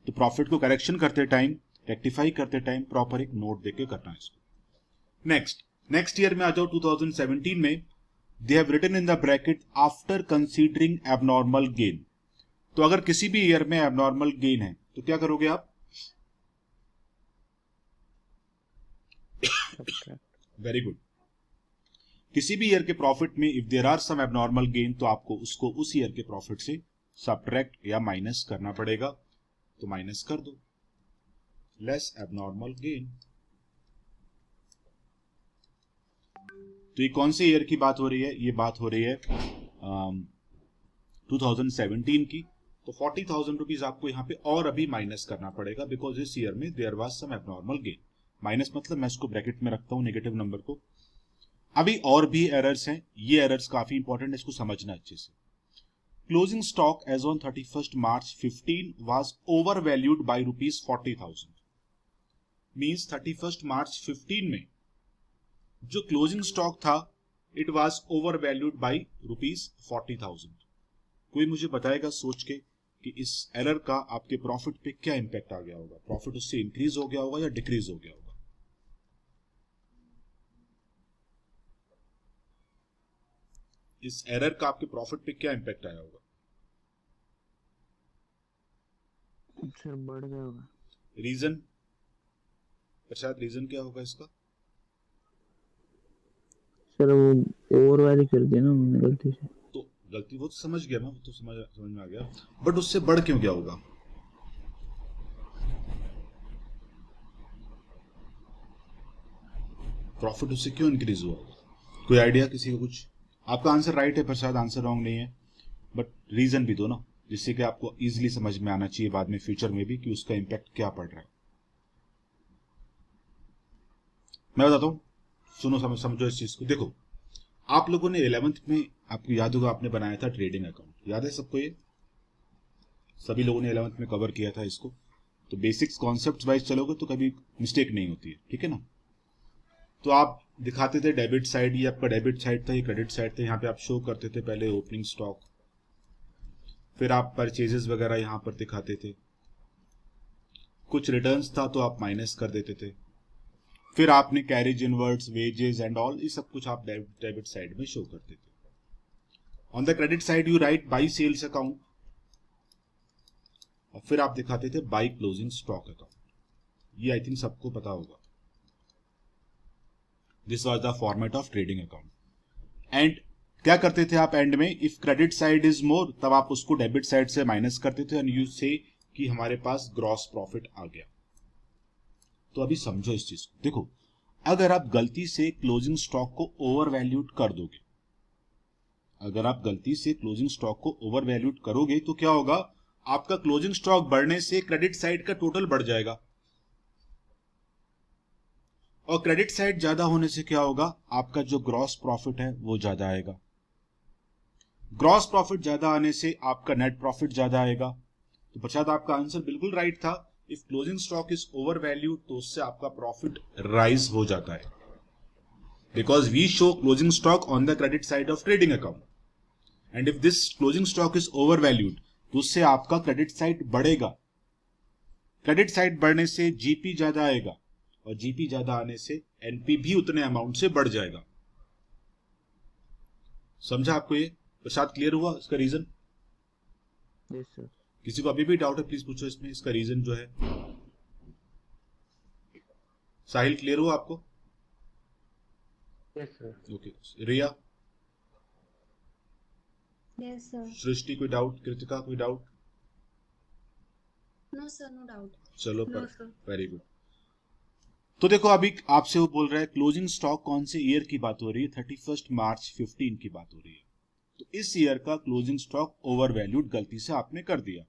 तो प्रॉफिट को करेक्शन करते टाइम, रेक्टिफाई करते टाइम प्रॉपर एक नोट देके करना है इसको। नेक्स्ट ईयर में आ जाओ 2017 में। They have written in the bracket after considering abnormal gain. तो अगर किसी भी ईयर में एबनॉर्मल गेन है तो क्या करोगे आप, वेरी गुड। किसी भी ईयर के प्रॉफिट में if there are some abnormal gain तो आपको उसको उस ईयर के प्रॉफिट से सबट्रैक्ट या माइनस करना पड़ेगा। तो माइनस कर दो, लेस एबनॉर्मल गेन। तो ये कौन से ईयर की बात हो रही है, ये बात हो रही है 2017 की। तो 40,000 रुपीज आपको यहाँ पे और अभी माइनस करना पड़ेगा बिकॉज इस ईयर में there was some abnormal gain. Minus मतलब मैं इसको ब्रैकेट में रखता हूं नेगेटिव नंबर को। अभी और भी एरर्स हैं, ये एरर्स काफी इंपॉर्टेंट है, इसको समझना अच्छे से। Closing stock as on 31 March 15 was over valued by rupees 40,000। Means 31 March 15 में जो क्लोजिंग स्टॉक था it was over valued by rupees 40,000। कोई मुझे बताएगा सोच के कि इस एरर का आपके प्रॉफिट पे क्या इंपैक्ट आ गया होगा, प्रॉफिट उससे इंक्रीज हो गया होगा या डिक्रीज हो गया होगा। इस एरर का आपके प्रॉफिट पे क्या इंपैक्ट आया होगा। सर बढ़ गया होगा। रीजन प्रसाद, रीजन क्या होगा इसका। सर वो ओवर वाली कर दी ना मैंने गलती से। तो गलती वो तो समझ गया मैं, वो तो समझ में आ गया, बट उससे बढ़ क्यों गया होगा। प्रॉफिट उससे क्यों इंक्रीज हुआ होगा, कोई आइडिया किसी को कुछ। आपका आंसर राइट है प्रसाद, आंसर रॉन्ग नहीं है, बट रीजन भी दो ना, जिससे कि आपको इजीली समझ में आना चाहिए बाद में फ्यूचर में भी कि उसका इंपैक्ट क्या पड़ रहा है। मैं बताता हूं, सुनो समझो इस चीज को। देखो आप लोगों ने 11th में, आपको याद होगा, आपने बनाया था ट्रेडिंग अकाउंट, याद है सबको, ये सभी लोगों ने 11th में कवर किया था इसको। तो बेसिक्स कॉन्सेप्ट वाइज चलोगे तो कभी मिस्टेक नहीं होती है, ठीक है ना। तो आप दिखाते थे डेबिट साइड, ये आपका डेबिट साइड था, ये क्रेडिट साइड था। यहाँ पे आप शो करते थे पहले ओपनिंग स्टॉक, फिर आप परचेजेस वगैरह यहाँ पर दिखाते थे, कुछ रिटर्न्स था तो आप माइनस कर देते थे, फिर आपने carriage inverts, wages and all, ये सब कुछ आप डेबिट साइड में शो करते थे। On the credit side you write by sales account, और फिर आप दिखाते थे बाई क्लोजिंग स्टॉक अकाउंट। ये आई थिंक सबको पता होगा। This was the format of trading account. And क्या करते थे आप एंड में, if credit side is more तब आप उसको डेबिट साइड से माइनस करते थे एंड यू से कि हमारे पास ग्रॉस प्रॉफिट आ गया। तो अभी समझो इस चीज को। देखो अगर आप गलती से क्लोजिंग स्टॉक को ओवर वैल्यूड कर दोगे, अगर आप गलती से क्लोजिंग स्टॉक को ओवर वैल्यूड करोगे तो क्या होगा, आपका क्लोजिंग स्टॉक बढ़ने से क्रेडिट साइड का टोटल बढ़ जाएगा, और क्रेडिट साइड ज्यादा होने से क्या होगा, आपका जो ग्रॉस प्रॉफिट है वो ज्यादा आएगा। ग्रॉस प्रॉफिट ज्यादा आने से आपका नेट प्रॉफिट ज्यादा आएगा। तो प्रसाद आपका आंसर बिल्कुल राइट था। If closing stock is over valued तो उससे आपका प्रॉफिट राइज हो जाता है, because we show closing stock on the credit side of trading account, and if this closing stock is over valued तो उससे आपका क्रेडिट साइड बढ़ेगा। क्रेडिट साइड बढ़ने से जीपी ज्यादा आएगा, और जीपी ज्यादा आने से एनपी भी उतने अमाउंट से बढ़ जाएगा। समझा आपको ये प्रसाद, क्लियर हुआ इसका रीजन। Yes sir. किसी को अभी भी डाउट है प्लीज पूछो इसमें, इसका रीजन जो है। साहिल क्लियर हुआ आपको। Yes sir. Okay Riya, yes sir. Srishti कोई डाउट, कृतिका कोई doubt. No sir, no doubt. चलो नो सर। Very good. तो देखो अभी आपसे वो बोल रहा है क्लोजिंग स्टॉक कौन से ईयर की बात हो रही है, 31 मार्च 15 की बात हो रही है। तो इस ईयर का क्लोजिंग स्टॉक ओवर वैल्यूड गलती से आपने कर दिया।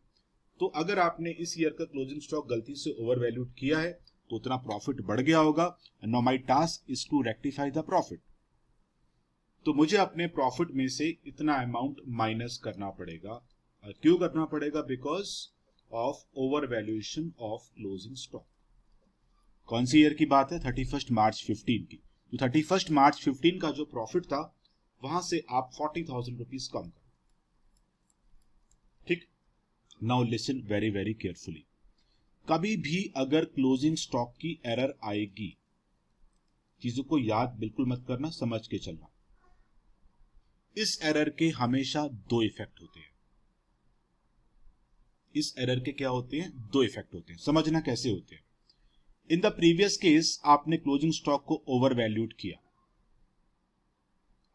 तो अगर आपने इस ईयर का क्लोजिंग स्टॉक गलती से ओवर वैल्यूड किया है तो उतना प्रॉफिट बढ़ गया होगा। Now my task is to rectify the profit. तो मुझे अपने प्रॉफिट में से इतना अमाउंट माइनस करना पड़ेगा। क्यों करना पड़ेगा, because of over valuation of closing stock. कौन सी ईयर की बात है, 31 मार्च 15 की। तो 31 मार्च 15 का जो प्रॉफिट था वहां से आप 40,000 रुपीज कम करो। ठीक, now listen very very carefully. कभी भी अगर क्लोजिंग स्टॉक की एरर आएगी, चीजों को याद बिल्कुल मत करना, समझ के चलना। इस एरर के हमेशा दो इफेक्ट होते हैं। इस एरर के क्या होते हैं, दो इफेक्ट होते हैं। समझना कैसे होते हैं। इन द प्रीवियस केस आपने क्लोजिंग स्टॉक को ओवर वैल्यूड किया।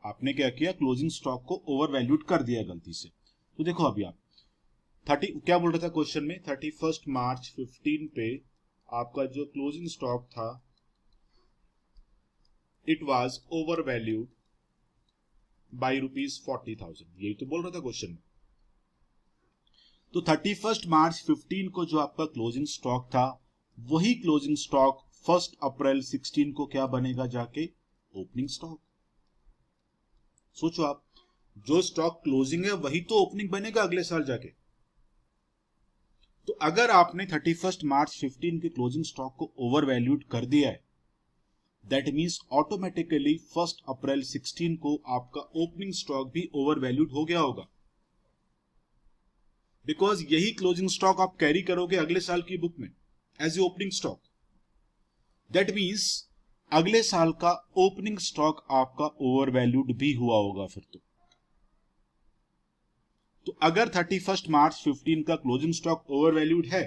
आपने क्या किया, क्लोजिंग स्टॉक को ओवर वैल्यूड कर दिया गलती से। तो देखो अभी आप 30 क्या बोल रहा था क्वेश्चन में, 31 मार्च 15 पे आपका जो क्लोजिंग स्टॉक था it was over valued by ₹40,000, यही तो बोल रहा था क्वेश्चन में। तो 31 मार्च 15 को जो आपका क्लोजिंग स्टॉक था वही क्लोजिंग स्टॉक 1 अप्रैल 16 को क्या बनेगा जाके, ओपनिंग स्टॉक। सोचो आप, जो स्टॉक क्लोजिंग है वही तो ओपनिंग बनेगा अगले साल जाके। तो अगर आपने 31 मार्च 15 के क्लोजिंग स्टॉक को ओवर वैल्यूड कर दिया है, दैट मीन्स ऑटोमेटिकली 1 अप्रैल 16 को आपका ओपनिंग स्टॉक भी ओवर वैल्यूड हो गया होगा। बिकॉज यही क्लोजिंग स्टॉक आप कैरी करोगे अगले साल की बुक में as a opening stock. That means अगले साल का ओपनिंग स्टॉक आपका ओवर वैल्यूड भी हुआ होगा फिर तो अगर 31 मार्च 15 का क्लोजिंग स्टॉक ओवर वैल्यूड है,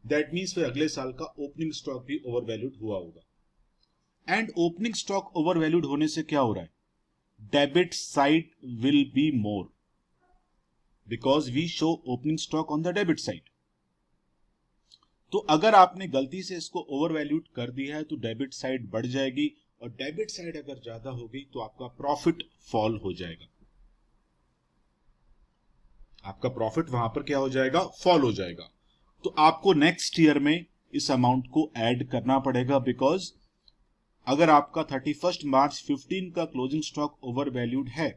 दैट मीन्स फिर अगले साल का ओपनिंग स्टॉक भी ओवर वैल्यूड हुआ होगा। And opening stock over valued होने से क्या हो रहा है, debit side will be more because we show opening stock on the debit side. तो अगर आपने गलती से इसको ओवर वैल्यूड कर दिया है तो डेबिट साइड बढ़ जाएगी, और डेबिट साइड अगर ज्यादा होगी तो आपका प्रॉफिट फॉल हो जाएगा, आपका प्रॉफिट वहां पर क्या हो जाएगा, फॉल हो जाएगा। तो आपको नेक्स्ट ईयर में इस अमाउंट को ऐड करना पड़ेगा, बिकॉज अगर आपका 31 मार्च 15 का क्लोजिंग स्टॉक ओवर वैल्यूड है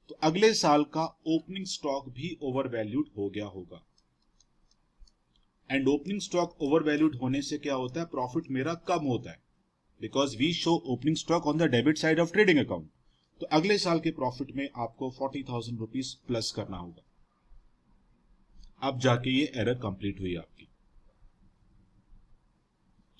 तो अगले साल का ओपनिंग स्टॉक भी ओवर वैल्यूड हो गया होगा। And opening stock over valued होने से क्या होता है, प्रॉफिट मेरा कम होता है, because we show opening stock on the debit side of trading account. तो अगले साल के प्रॉफिट में आपको 40,000 रुपीज प्लस करना होगा। अब जाके ये एरर कंप्लीट हुई आपकी।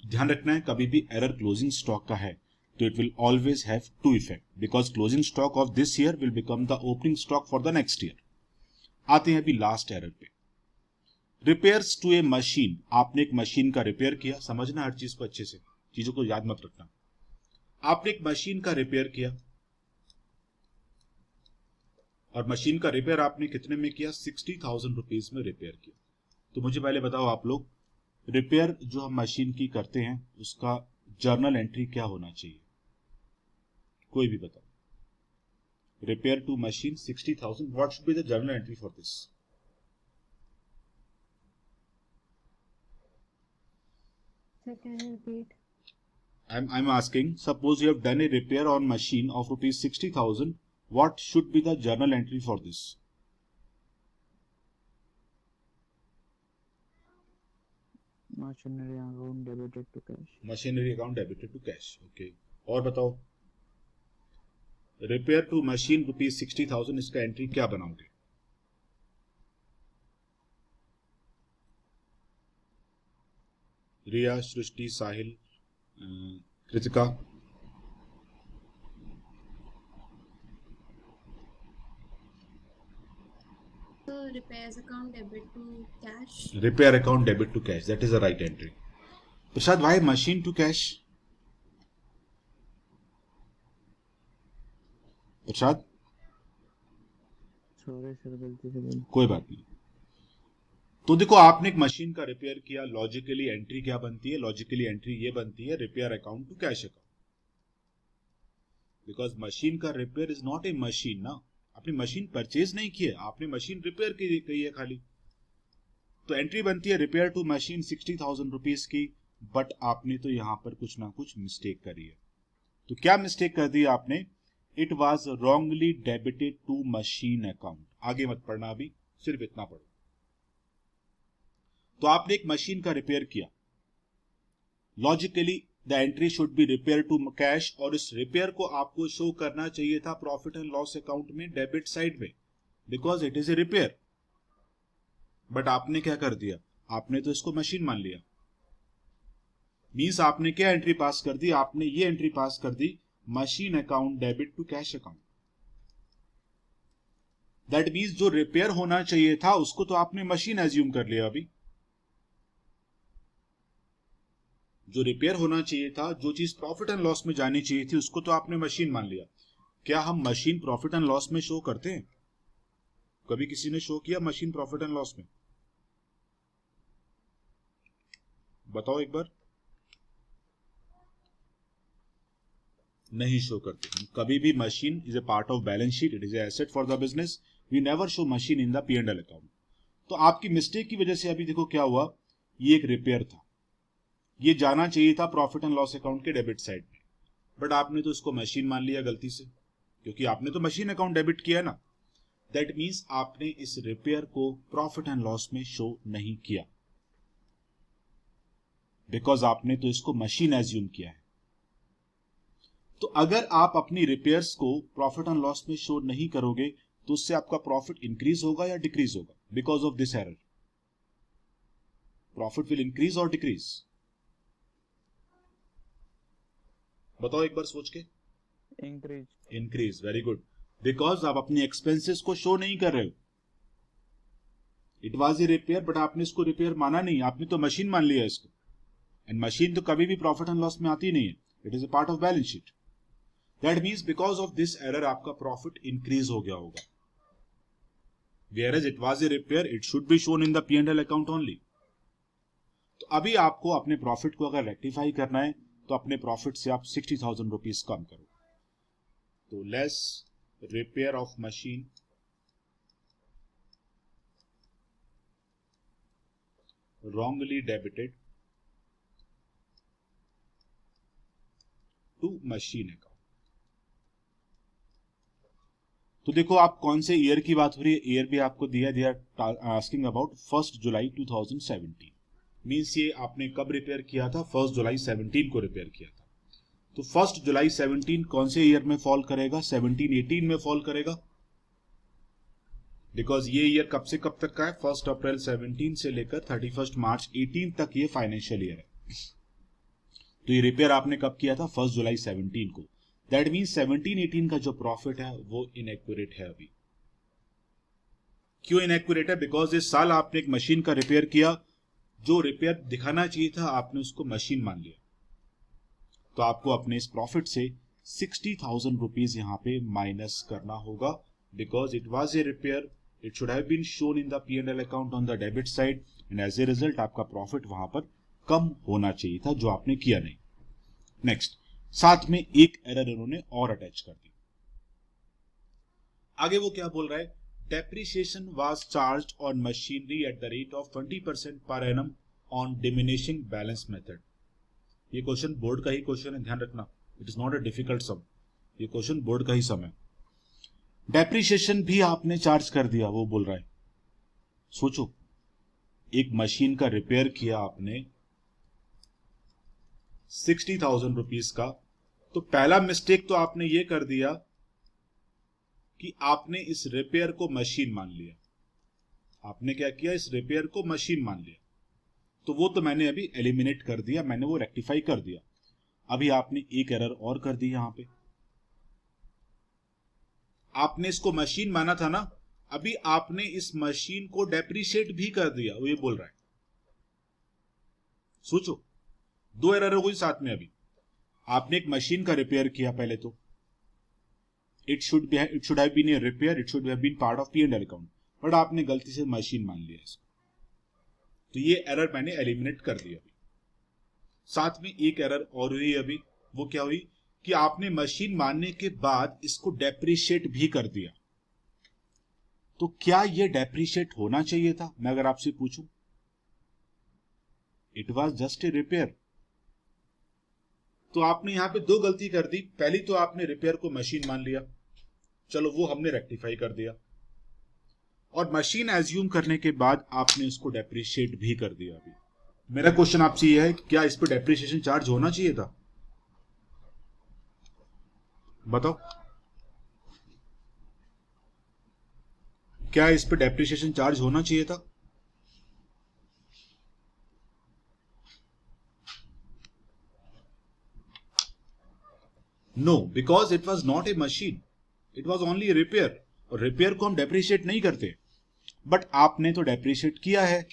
ध्यान रखना है, कभी भी एरर क्लोजिंग स्टॉक का है तो it will always have two effect, because closing stock of this year will become the opening stock for the next year. आते हैं अभी लास्ट एरर पे, रिपेयर्स टू ए मशीन। आपने एक मशीन का रिपेयर किया, समझना हर चीज को अच्छे से, चीजों को याद मत रखना। आपने एक मशीन का रिपेयर किया, और मशीन का रिपेयर आपने कितने में किया, 60,000 रुपीज में रिपेयर किया। तो मुझे पहले बताओ आप लोग, रिपेयर जो हम मशीन की करते हैं उसका जर्नल एंट्री क्या होना चाहिए, कोई भी बताओ। Repair to machine 60,000, what should be the journal entry for this? Can you repeat? I'm asking, suppose you have done a repair on machine of rupees 60,000, what should be the journal entry for this? Machinery account debited to cash. Machinery account debited to cash. Okay. और बताओ, repair to machine rupees 60,000, इसका entry क्या बनाओगे? रिया, सृष्टि, साहिल, Kritika. So repairs account debit to cash. Repair account debit to cash, that is the right entry. Prashad, why machine to cash? Prasad, sorry sir, गलती से बोल। कोई बात नहीं। तो देखो, आपने एक मशीन का रिपेयर किया, लॉजिकली एंट्री क्या बनती है, लॉजिकली एंट्री ये बनती है, repair account to cash account. Because machine का repair is not a machine ना, आपने मशीन परचेज नहीं की है, आपने मशीन रिपेयर की है खाली। तो एंट्री बनती है रिपेयर टू मशीन 60,000 रुपीज की, बट आपने तो यहां पर कुछ ना कुछ मिस्टेक करी है। तो क्या मिस्टेक कर दी आपने? It was wrongly debited to machine account. आगे मत पढ़ना अभी, सिर्फ इतना पढ़ो। तो आपने एक मशीन का रिपेयर किया, logically the entry should be repair to cash, और इस रिपेयर को आपको शो करना चाहिए था प्रॉफिट एंड लॉस अकाउंट में, डेबिट साइड में, because it is a repair. But आपने क्या कर दिया, आपने तो इसको मशीन मान लिया। मींस आपने क्या एंट्री पास कर दी, आपने ये एंट्री पास कर दी, machine account debit to cash account. That means जो रिपेयर होना चाहिए था उसको तो आपने मशीन एज्यूम कर लिया। अभी जो रिपेयर होना चाहिए था, जो चीज प्रॉफिट एंड लॉस में जानी चाहिए थी, उसको तो आपने मशीन मान लिया। क्या हम मशीन प्रॉफिट एंड लॉस में शो करते हैं? कभी किसी ने शो किया मशीन प्रॉफिट एंड लॉस में? बताओ एक बार। नहीं शो करते हम कभी भी। Machine is a part of balance sheet, it is a asset for the business, we never show machine in the P&L account. तो आपकी मिस्टेक की वजह से अभी देखो क्या हुआ, ये एक रिपेयर था, ये जाना चाहिए था प्रॉफिट एंड लॉस अकाउंट के डेबिट साइड में, बट आपने तो इसको मशीन मान लिया गलती से, क्योंकि आपने तो मशीन अकाउंट डेबिट किया ना। दैट मीन्स आपने इस रिपेयर को प्रॉफिट एंड लॉस में शो नहीं किया, बिकॉज आपने तो इसको मशीन एज्यूम किया है। तो अगर आप अपनी रिपेयर्स को प्रॉफिट एंड लॉस में शो नहीं करोगे तो उससे आपका प्रॉफिट इंक्रीज होगा या डिक्रीज होगा? because of this error? Profit will increase or decrease? बताओ एक बार सोच के। Increase. Increase, very good, because आप अपनी एक्सपेंसेस को शो नहीं कर रहे हो। It was a repair, but आपने इसको रिपेयर माना नहीं, आपने तो मशीन मान लिया इसको, एंड मशीन तो कभी भी प्रॉफिट एंड लॉस में आती नहीं है, it is a part of balance sheet. That means because of this error आपका प्रॉफिट इंक्रीज हो गया होगा। Whereas it was a repair, it should be shown in the P&L account only. तो अभी आपको अपने प्रॉफिट को अगर रेक्टिफाई करना है तो अपने प्रॉफिट से आप 60,000 रुपीज कम करो। तो less repair of machine wrongly debited to machine account। तो देखो आप कौन से ईयर की बात हो रही है, ईयर भी आपको दिया आस्किंग अबाउट 1 जुलाई 2017। मींस ये आपने कब रिपेयर किया था, 1 जुलाई 17 को रिपेयर किया था। तो 1 जुलाई 17 कौन से ईयर में फॉल करेगा, 17-18 में फॉल करेगा, बिकॉज ये ईयर कब से कब तक का है, 1 अप्रैल 17 से लेकर 31 मार्च 18 तक ये फाइनेंशियल ईयर है। तो ये रिपेयर आपने कब किया था, 1 जुलाई 17 को। दैट मीन्स 17-18 का जो प्रॉफिट है वो इनएक्यूरेट है अभी। क्यों इनएक्यूरेट है, बिकॉज इस साल आपने एक मशीन का रिपेयर किया, जो रिपेयर दिखाना चाहिए था आपने उसको मशीन मान लिया, तो आपको अपने इस प्रॉफिट से 60,000 रुपीज यहां पे माइनस करना होगा, because it was a repair, it should have been shown in the P&L account on the debit side, and as a result आपका प्रॉफिट वहां पर कम होना चाहिए था, जो आपने किया नहीं। नेक्स्ट, साथ में एक एरर इन्होंने और अटैच कर दी। आगे वो क्या बोल रहा है, depreciation was charged on machinery at the rate of 20% per annum on diminishing balance method. ये क्वेश्चन बोर्ड का ही क्वेश्चन है, ध्यान रखना, it is not a difficult sum, ये क्वेश्चन बोर्ड का ही सम है। डेप्रिसिएशन भी आपने चार्ज कर दिया, वो बोल रहा है। सोचो, एक मशीन का रिपेयर किया आपने 60,000 रुपीज का, तो पहला मिस्टेक तो आपने ये कर दिया कि आपने इस रिपेयर को मशीन मान लिया। आपने क्या किया, इस रिपेयर को मशीन मान लिया, तो वो तो मैंने अभी एलिमिनेट कर दिया, मैंने वो रेक्टिफाई कर दिया। अभी आपने एक एरर और कर दी यहां पे, आपने इसको मशीन माना था ना, अभी आपने इस मशीन को डेप्रिशिएट भी कर दिया, वो ये बोल रहा है। सोचो, दो एरर हो गई साथ में। अभी आपने एक मशीन का रिपेयर किया, पहले तो it should have been a repair, it should have been part of P&L account, but आपने गलती से मशीन मान लिया इसको, तो ये एरर मैंने एलिमिनेट कर दिया। अभी साथ में एक एरर और हुई अभी, वो क्या हुई कि आपने मशीन मानने के बाद इसको डेप्रिशिएट भी कर दिया। तो क्या ये डेप्रिशिएट होना चाहिए था, मैं अगर आपसे पूछूं? It was just a repair. तो आपने यहां पे दो गलती कर दी। पहली तो आपने रिपेयर को मशीन मान लिया, चलो वो हमने रेक्टिफाई कर दिया, और मशीन एज्यूम करने के बाद आपने उसको डेप्रिशिएट भी कर दिया। अभी मेरा क्वेश्चन आपसे यह है, क्या इस पर डेप्रिसिएशन चार्ज होना चाहिए था? बताओ, क्या इस पर डेप्रिसिएशन चार्ज होना चाहिए था? No, because it was not a machine, it was only a repair, और रिपेयर को हम डेप्रिशिएट नहीं करते, बट आपने तो डेप्रिशिएट किया है।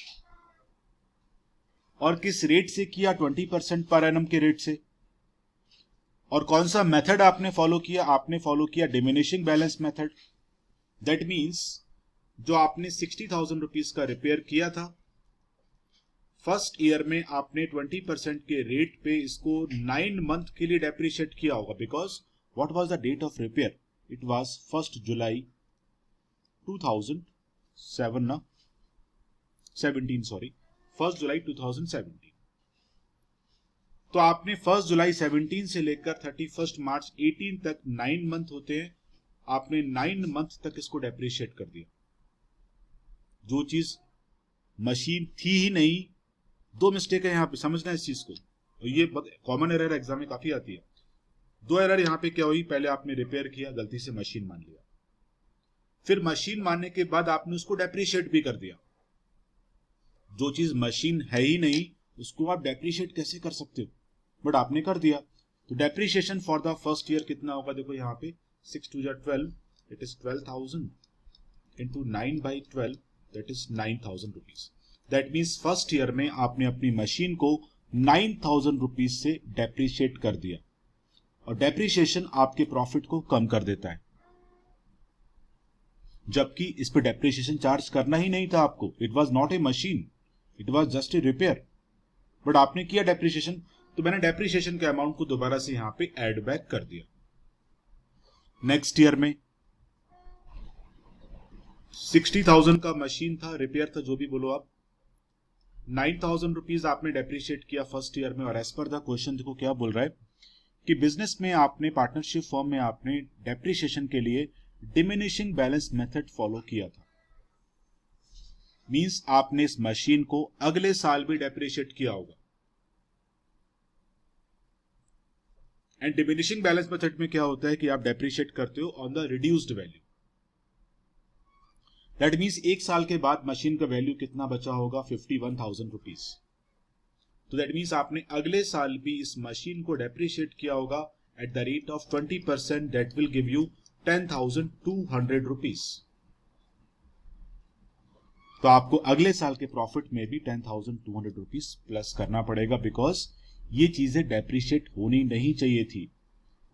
और किस रेट से किया? 20% पर एनम के रेट से। और कौन सा मेथड आपने फॉलो किया? आपने फॉलो किया diminishing balance method. That means जो आपने 60,000 रुपीज का रिपेयर किया था, फर्स्ट ईयर में आपने 20% के रेट पे इसको 9 मंथ के लिए डेप्रिशिएट किया होगा, because what was the date of repair? It was 1 July 2007 ना 17 सॉरी 1 जुलाई 2017। तो आपने 1 जुलाई 17 से लेकर 31 मार्च 18 तक 9 मंथ होते हैं, आपने 9 मंथ तक इसको डेप्रिशिएट कर दिया, जो चीज मशीन थी ही नहीं। दो मिस्टेक है यहां पे, समझना इस चीज को, और ये कॉमन एरर एग्जाम में काफी आती है। 2 एरर यहां पे क्या हुई, पहले आपने रिपेयर किया, गलती से मशीन मान लिया, फिर मशीन मानने के बाद आपने उसको डेप्रिशिएट भी कर दिया। जो चीज मशीन है ही नहीं उसको आप डेप्रिशिएट कैसे कर सकते हो, बट आपने कर दिया। तो depreciation for the first year कितना होगा, देखो यहाँ पे 6 2 12, it is 12,000 into 9/12, that is 9,000 rupees. That means first year में आपने अपनी मशीन को 9,000 रुपीज से डेप्रिशिएट कर दिया, और डेप्रिशिएशन आपके प्रॉफिट को कम कर देता है, जबकि इस पे डेप्रिशिएशन चार्ज करना ही नहीं था आपको। It was not a machine, it was just a repair, but आपने किया डेप्रिशिएशन, तो मैंने डेप्रिशिएशन के अमाउंट को दोबारा से यहां पे ऐड बैक कर दिया। नेक्स्ट ईयर में 60,000 का मशीन था, रिपेयर था, जो भी बोलो आप, 9,000 रुपीज आपने डेप्रिशिएट किया फर्स्ट ईयर में। और एज पर द क्वेश्चन देखो क्या बोल रहा है कि बिजनेस में आपने, पार्टनरशिप फॉर्म में आपने डेप्रिशिएशन के लिए डिमिनिशिंग बैलेंस मेथड फॉलो किया था। मींस आपने इस मशीन को अगले साल भी डेप्रिशिएट किया होगा। एंड डिमिनिशिंग बैलेंस मेथड में क्या होता है कि आप डेप्रिशिएट करते हो on the reduced value. That means एक साल के बाद मशीन का वैल्यू कितना बचा होगा, 51,000 रुपीज। तो दैट मीन्स आपने अगले साल भी इस मशीन को डेप्रिशिएट किया होगा eight the rate of 20%, that will give you 10,200 rupees. तो आपको अगले साल के प्रॉफिट में भी 10,200 रुपीज प्लस करना पड़ेगा, बिकॉज ये चीजें डेप्रिशिएट होनी नहीं चाहिए थी।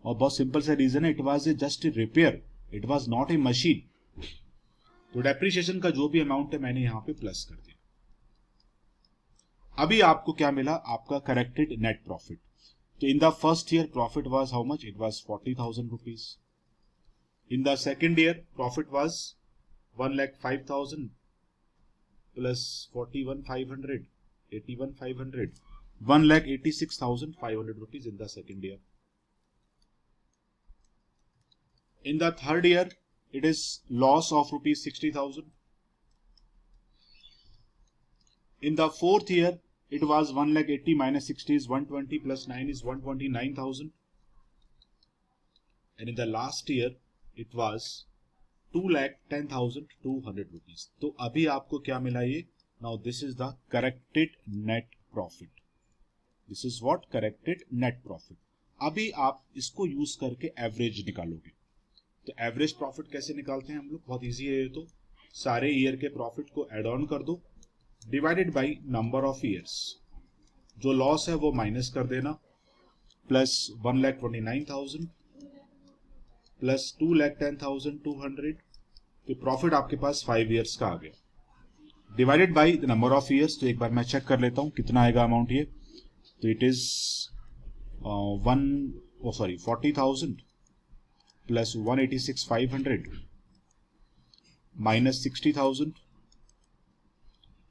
और बहुत सिंपल सा रीजन है, it was just a repair, it was not a machine. तो डेप्रिशिएशन का जो भी अमाउंट है मैंने यहां पे प्लस कर दिया। अभी आपको क्या मिला, आपका करेक्टेड नेट प्रॉफिट। तो in the first year profit was how much, it was 40,000 rupees. In the second year profit was 1,05,000 plus 41,500, 81,500, 1,86,500 rupees in the second year. In the third year, it is loss of rupees 60,000. In the fourth year, it was 1,80,000 minus 60 is 120 plus 9 is 129,000. And in the last year, it was 2,10,200 rupees. तो अभी आपको क्या मिला ये? Now this is the corrected net profit. This is what, corrected net profit. अभी आप इसको use करके एवरेज निकालोगे। तो एवरेज प्रॉफिट कैसे निकालते हैं हम लोग, बहुत इजी है ये। तो सारे ईयर के प्रॉफिट को एड ऑन कर दो, divided by number of years. जो लॉस है वो माइनस कर देना, प्लस 1,29,000 प्लस 2,10,200। तो प्रॉफिट आपके पास 5 ईयर्स का आ गया, divided by the number of years. तो एक बार मैं चेक कर लेता हूं कितना आएगा अमाउंट ये। तो it is 40,000 plus 186,500 minus 60,000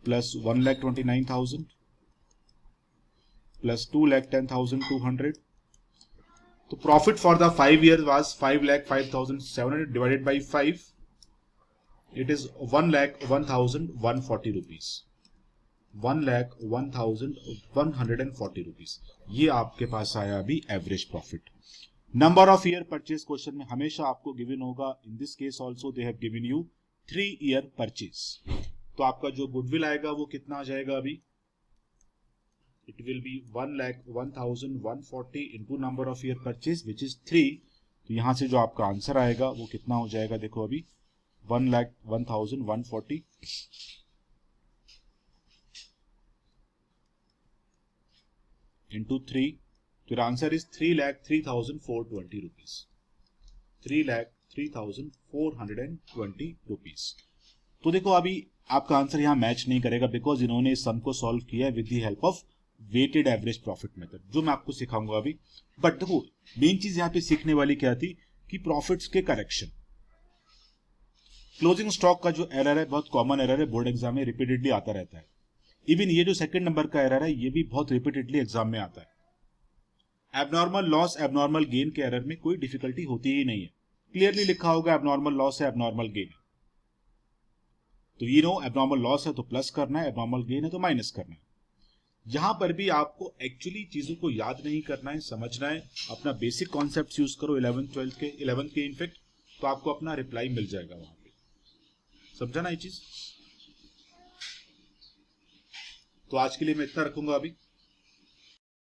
plus 1,29,000 plus 2,10,200। तो profit for the 5 year was 5,05,700 divided by 5, it is 1,01,140 rupees, 1,01,140 rupees. ये आपके पास आया अभी average profit. Number of year purchase question में हमेशा आपको गिवन होगा। In this case also they have given you 3 year purchase. तो आपका जो गुडविल आएगा वो कितना आ जाएगा अभी, it will be 1,01,140 into number of year purchase which is 3। तो यहां से जो आपका आंसर आएगा वो कितना हो जाएगा, देखो अभी 1,01,140 into 3, तो आंसर इज 3,03,420 रुपीज, 3,03,420 रुपीज। तो देखो अभी आपका आंसर यहां मैच नहीं करेगा, बिकॉज इन्होंने इस सम को सॉल्व किया है with the help of weighted average profit method, जो मैं आपको सिखाऊंगा अभी। बट देखो मेन चीज यहां पे सीखने वाली क्या थी कि प्रॉफिट्स के करेक्शन। क्लोजिंग स्टॉक का जो एरर है बहुत कॉमन एरर है, बोर्ड एग्जाम में रिपीटेडली आता रहता है। इवन ये जो सेकंड नंबर का एरर है ये भी बहुत रिपीटेडली एग्जाम में आता है। एबनॉर्मल लॉस एबनॉर्मल गेन के एरर में कोई डिफिकल्टी होती ही नहीं है, क्लियरली लिखा होगा एबनॉर्मल लॉस है एबनॉर्मल गेन है। तो ये नो एबनॉर्मल लॉस है तो प्लस करना है, एबनॉर्मल गेन है तो माइनस करना है। यहां पर भी आपको एक्चुअली चीजों को याद नहीं करना है, समझना है। अपना बेसिक कॉन्सेप्ट यूज करो 11th 12th के इनफेक्ट, तो आपको अपना रिप्लाई मिल जाएगा वहां पे। समझा ना ये चीज? तो आज के लिए मैं इतना रखूंगा अभी।